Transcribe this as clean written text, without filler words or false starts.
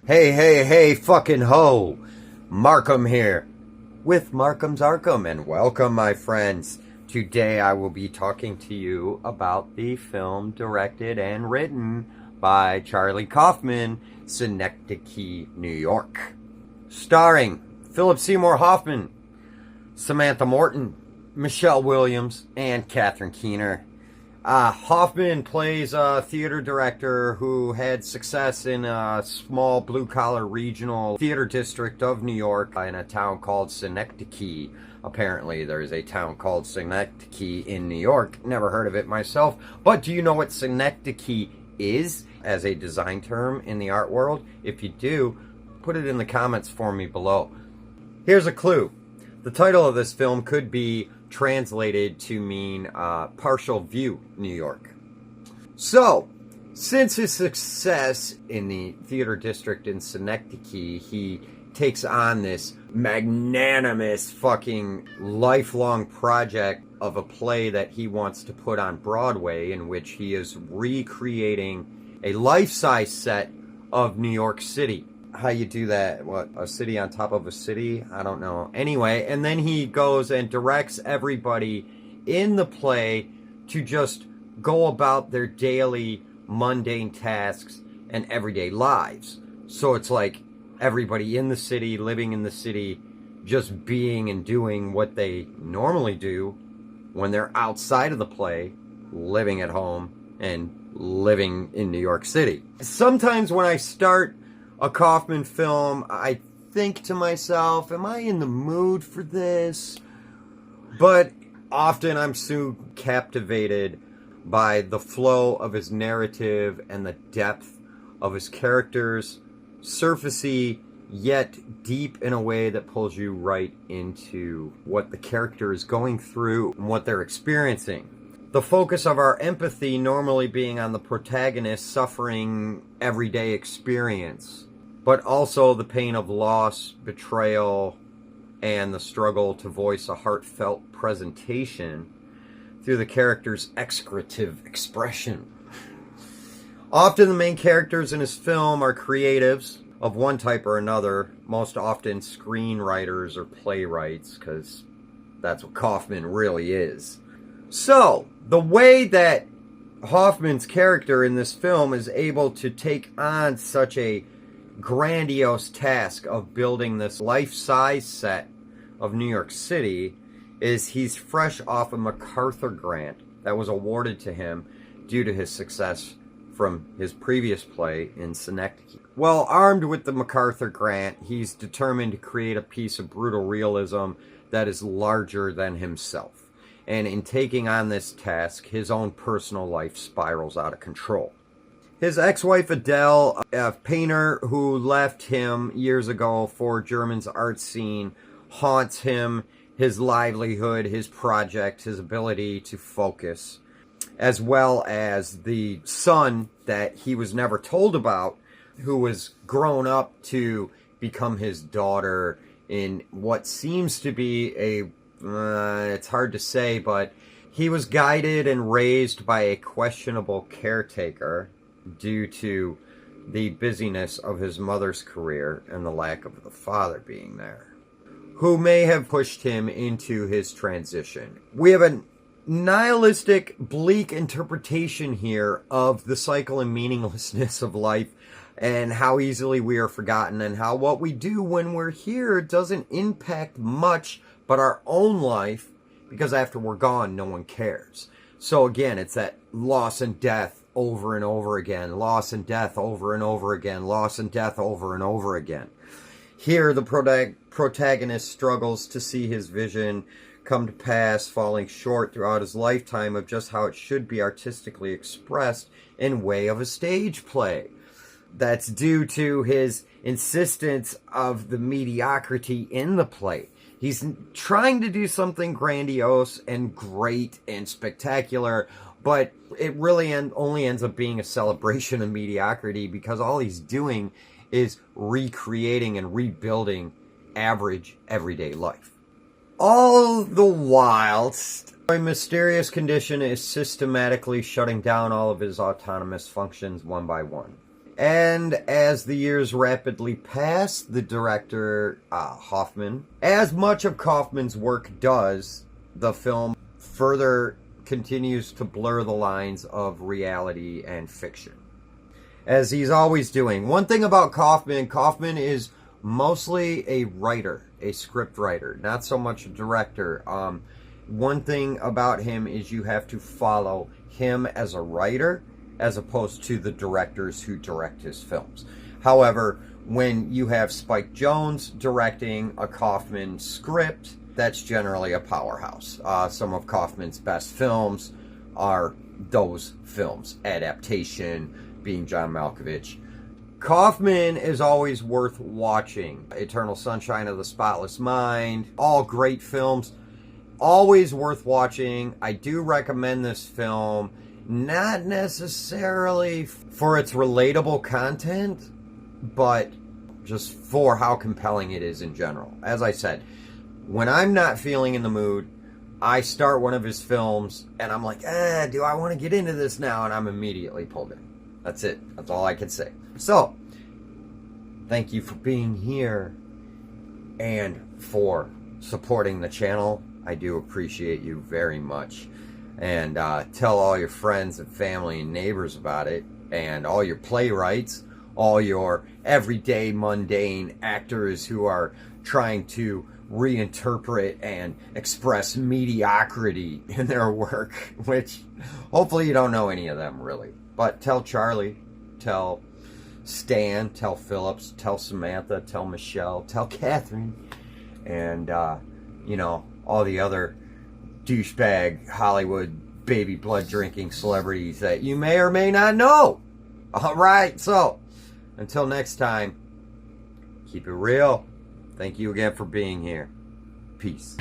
Hey, fucking ho! Markham here, with Markham's Arkham, and welcome, my friends. Today I will be talking to you about the film directed and written by Charlie Kaufman, Synecdoche, New York. Starring Philip Seymour Hoffman, Samantha Morton, Michelle Williams, and Catherine Keener. Hoffman plays a theater director who had success in a small blue-collar regional theater district of New York in a town called Synecdoche. Apparently, there's a town called Synecdoche in New York. Never heard of it myself. But do you know what Synecdoche is as a design term in the art world? If you do, put it in the comments for me below. Here's a clue. The title of this film could be translated to mean partial view New York. So, since his success in the theater district in Synecdoche, he takes on this magnanimous fucking lifelong project of a play that he wants to put on Broadway, in which he is recreating a life-size set of New York City. How you do that? What, a city on top of a city? I don't know. Anyway, and then he goes and directs everybody in the play to just go about their daily mundane tasks and everyday lives. So it's like everybody in the city, living in the city, just being and doing what they normally do when they're outside of the play, living at home and living in New York City. Sometimes when I start a Kaufman film, I think to myself, am I in the mood for this? But often I'm soon captivated by the flow of his narrative and the depth of his characters, surfacey yet deep in a way that pulls you right into what the character is going through and what they're experiencing. The focus of our empathy normally being on the protagonist suffering everyday experience, but also the pain of loss, betrayal, and the struggle to voice a heartfelt presentation through the character's excretive expression. Often the main characters in his film are creatives of one type or another, most often screenwriters or playwrights, because that's what Kaufman really is. So, the way that Hoffman's character in this film is able to take on such a grandiose task of building this life-size set of New York City is he's fresh off a MacArthur grant that was awarded to him due to his success from his previous play in Synecdoche. Well, armed with the MacArthur grant, he's determined to create a piece of brutal realism that is larger than himself. And in taking on this task, his own personal life spirals out of control. His ex-wife Adele, a painter who left him years ago for German's art scene, haunts him, his livelihood, his project, his ability to focus, as well as the son that he was never told about, who was grown up to become his daughter in what seems to be it's hard to say, but he was guided and raised by a questionable caretaker due to the busyness of his mother's career and the lack of the father being there, who may have pushed him into his transition. We have a nihilistic, bleak interpretation here of the cycle and meaninglessness of life and how easily we are forgotten, and how what we do when we're here doesn't impact much but our own life, because after we're gone, no one cares. So again, it's that loss and death over and over again, loss and death over and over again, loss and death over and over again. Here, the protagonist struggles to see his vision come to pass, falling short throughout his lifetime of just how it should be artistically expressed in way of a stage play. That's due to his insistence of the mediocrity in the play. He's trying to do something grandiose and great and spectacular, but it really only ends up being a celebration of mediocrity, because all he's doing is recreating and rebuilding average everyday life. All the whilst A mysterious condition is systematically shutting down all of his autonomous functions one by one. And as the years rapidly pass, the director, Hoffman, as much of Kaufman's work does, the film further continues to blur the lines of reality and fiction, as he's always doing. One thing about Kaufman is mostly a writer, a script writer, not so much a director. One thing about him is you have to follow him as a writer as opposed to the directors who direct his films. However, when you have Spike Jonze directing a Kaufman script, that's generally a powerhouse. Some of Kaufman's best films are those films. Adaptation, being John Malkovich. Kaufman is always worth watching. Eternal Sunshine of the Spotless Mind, all great films. Always worth watching. I do recommend this film, not necessarily for its relatable content, but just for how compelling it is in general. As I said, when I'm not feeling in the mood, I start one of his films and I'm like, do I want to get into this now? And I'm immediately pulled in. That's it. That's all I can say. So, thank you for being here and for supporting the channel. I do appreciate you very much. And tell all your friends and family and neighbors about it. And all your playwrights, all your everyday mundane actors who are trying to reinterpret and express mediocrity in their work, which hopefully you don't know any of them really. But tell Charlie, tell Stan, tell Phillips, tell Samantha, tell Michelle, tell Catherine, and you know, all the other douchebag Hollywood baby blood drinking celebrities that you may or may not know. All right, so until next time, keep it real. Thank you again for being here. Peace.